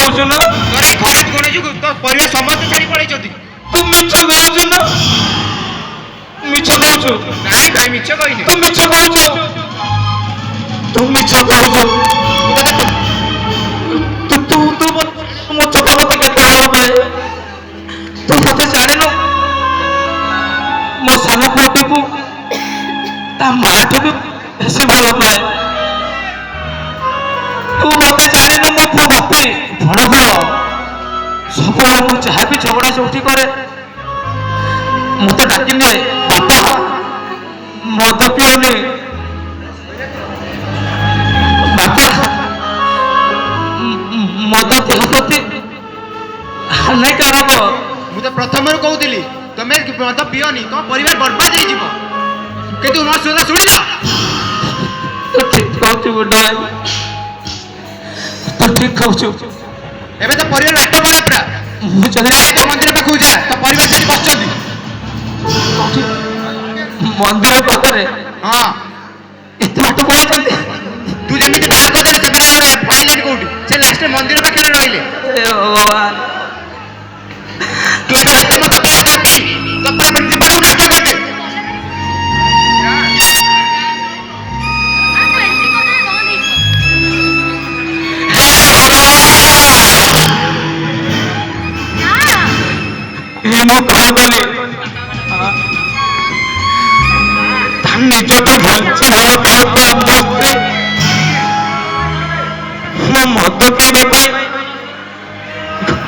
କହୁଛୁ ନା ତୋର ଏଇ ଖରାପ ଗୁଣ ଯୋଗୁଁ ତୋ ପରିବାର ସମସ୍ତେ ଛାଡ଼ି ପଳେଇଛନ୍ତି। ତୁ ମିଛ କହୁଛୁ ନା ମିଛ କହୁଛୁ ନାଇଁ ଭାଇ ମିଛ କହିନି। ତୁ ମିଛ କହୁଛୁ ତୁ ମିଛ କହୁଛୁ ତୁ ତୁ ତୁ ମୋ ଚକା ମତେ କେତେ ଭଲ ପାଏ ତୁ ମତେ ଜାଣିନୁ ମୋ ସାନ ପୁଅଟିକୁ ତା ମାଠୁ ବି ବେଶୀ ଭଲ ପାଏ ତୁ ମତେ ଜାଣିନୁ ମୋ ପୁଅ ବାପି ବଡ଼ ପୁଅ ସବୁବେଳେ ମୁଁ ଯାହାବି ଝଗଡ଼ା ଝଉଠି କରେ ମତେ ଡାକିଲେ ବାପା ମଦ ପିଅନି ବାପା ମଦ ଦେହ ପ୍ରତି ହାନିକାରକ ମୁଁ ତ ପ୍ରଥମରୁ କହୁଥିଲି ତମେ ମଦ ପିଅନି ତମ ପରିବାର ବର୍ବାଦ ହେଇଯିବ କିନ୍ତୁ ମୋ କଥା ଶୁଣିଲ। ତୁ ଠିକ କହୁଛୁ ଗୁଡ ଭାଇ ତୁ ଠିକ କହୁଛୁ ଏବେ ତ ପରିବାର ନାଟ ବଳା ପୁରା ମୁଁ ଯଦି ତ ମନ୍ଦିର ପାଖକୁ ଯା ତ ପରିବାର ସେଠି ବସିଛନ୍ତି। ମନ୍ଦିର ପାଖରେ ହଁ ଏତେ ବାଟ ପଳେଇଛନ୍ତି ତୁ ଯେମିତି ବାହା କରିଦେଲେ ସେମାନେ ପଳେଇଲେନି କୋଉଠି ସେ ଲାଷ୍ଟରେ ମନ୍ଦିର ପାଖରେ ରହିଲେ। ହେ ଭଗବାନ ତୁ ଏବେ ରାତି ମତ ବାହା କରିକି ତୋ ପରିବାର ଜୀବନକୁ ନାଟ କରିଦେ। ମୁଁ କଣ କଲି ତା ନିଜକୁ ଭଲ ପାଉଥିବା ମୋ ସ୍ତ୍ରୀ ମୋ ମଦ ପିଇବା ପାଇଁ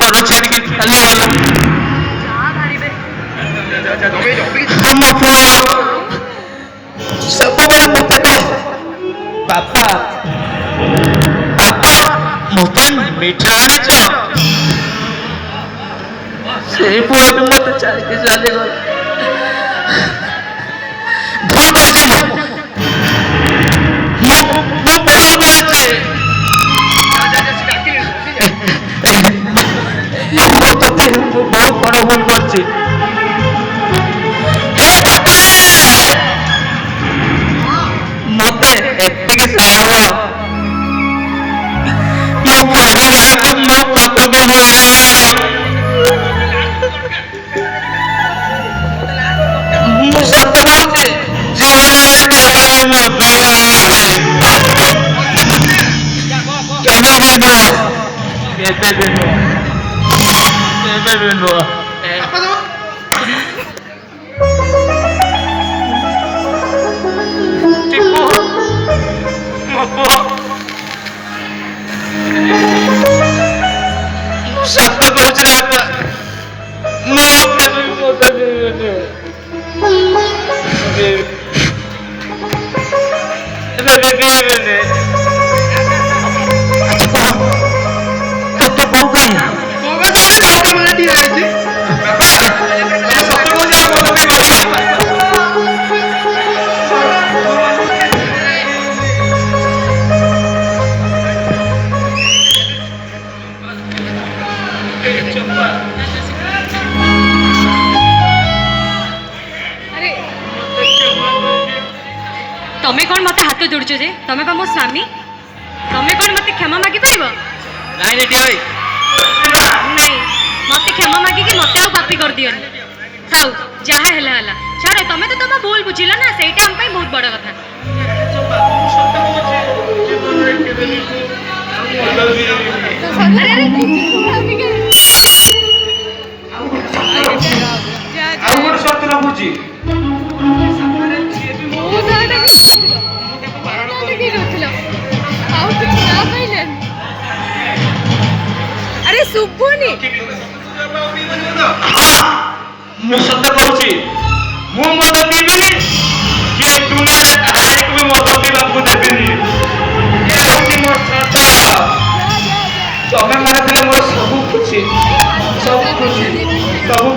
ଘର ଛାଡ଼ିକି ଚାଲିଗଲା ଆମ ପୁଅ ସବୁବେଳେ ମତେ କହେ ବାପା ବାପା ମୋ ପାଇଁ ମିଠା ଆଣିଛ ସେଇ ପୁଅ ବି ମତେ ଛାଡ଼ିକି ଚାଲିଗଲା ଭୁଲ ଅଛି ମୁଁ ଭୁଲ କରିଛି ମୁଁ ତତେ ବହୁତ ବଡ଼ ଭୁଲ କରିଛି ମତେ ଏତିକି ସାହସ ମୋ ପରିବାରକୁ ମୋ ପାଖକୁ ବୁଲାଇ ମୁଁ ସତ କହୁଛି ଜୀବନରେ କେବେ ମଦ କେବେ ବି ନୁହଁ କେବେ ବି ନୁହଁ କେବେ ବି ନୁହଁ ଟିପୁ ମୋ ପୁଅ ସତ କହୁଛି ରେ ବାପା ମୁଁ କେବେ ବି ମଦ ପିଇବିନି ଏବେ ବି ପିଇବିନି ତୋତେ ବୋଉ କାହିଁ तमे कौन मत हाथ जोड़छ जे तमे बा मो स्वामी तमे कौन मत क्षमा मागी परिबो ନାଇଁ ରେଡି ଭାଇ नहीं मत क्षमा मागी कि मत आउ पापी कर दियो थाउ जहा हला हला छाड़ो तमे तो तम भूल बुझिलो ना सेटा हम पई बहुत बड़ कथा ଆଉ ଗୋଟେ ସର୍ତ୍ତ ରଖୁଛି अरे सुबुनी ମୁଁ ସତ କହୁଛି ମୁଁ ମଦ ପିଇବିନି କି ଦୁନିଆରେ କାହାରିକୁ ବି ମଦ ପିଇବାକୁ ଦେବିନି ଏ ହେଉଛି ମୋର ସର୍ତ୍ତ ତମେ ମାନେ ଥିଲେ ମୋର ସବୁ ଖୁସି ସବୁ ଖୁସି ସବୁ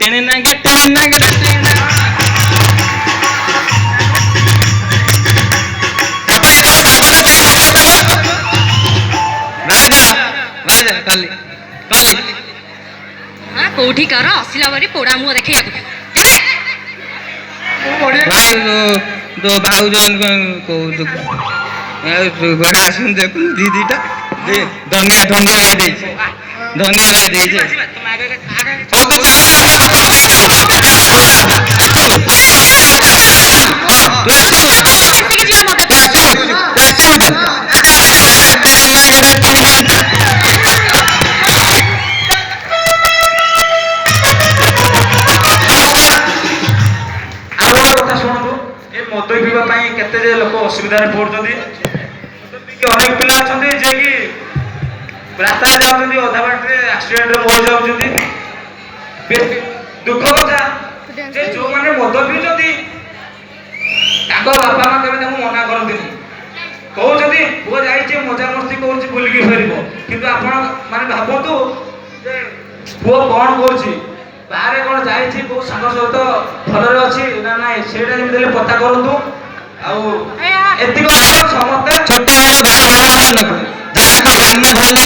ଟେଣି ନାଗେ ଟେଣି ନାଗେ ଟେଣି ନାଗେ। ଭାଇଜା କାଲି କାଲି ହଁ କୋଉଠି କର ଆସିଲା ପରେ ପୋଡ଼ା ମୁହଁ ଦେଖେଇବାକୁ ଭାଇ ତୋ ଭାଉଜ କହୁଛୁ ଘରେ ଆସୁନ ଦେଖୁନ ଦିଦିଟା ଧନିଆ ଧନିଆ ଗାଇ ଦେଇଛି ଧନିଆ ଗାଇ ଦେଇଛି ମିଶିକି ଯିବା ମଦ ପିଇବା। ଆଉ ଗୋଟେ କଥା ଶୁଣନ୍ତୁ, ଏ ମଦ ପିଇବା ପାଇଁ କେତେ ଯେ ଲୋକ ଅସୁବିଧାରେ ପଡୁଛନ୍ତି। ଅନେକ ପିଲା ଅଛନ୍ତି ଯିଏକି ରାସ୍ତାରେ ଯାଉଛନ୍ତି, ଅଧା ବାଟରେ ଆକ୍ସିଡେଣ୍ଟରେ ମରିଯାଉଛନ୍ତି। ଦୁଃଖ କଥା ଯେ ଯୋଉମାନେ ମଦ ପିଉଛନ୍ତି ତାଙ୍କ ବାପା ମା କେବେ ତାଙ୍କୁ ମନା କରନ୍ତିନି, କହୁଛନ୍ତି ପୁଅ ଯାଇଛି ମଜାମସ୍ତି କରୁଛି ବୁଲିକି ଫେରିବ। କିନ୍ତୁ ଆପଣ ମାନେ ଭାବନ୍ତୁ ଯେ ପୁଅ କଣ କରୁଛି, ବାହାରେ କଣ ଯାଇଛି, କୋଉ ସାଙ୍ଗ ସହିତ ଭଲରେ ଅଛି ନା ନାଇଁ, ସେଇଟା ଯେମିତି ହେଲେ ପତା କରନ୍ତୁ। ଆଉ ଏତିକି ସମସ୍ତେ ଛୋଟ ଭାଇ ଭାଇ ଭାଇ ଯାହାକୁ ଜ୍ଞାନ ଧଇଲେ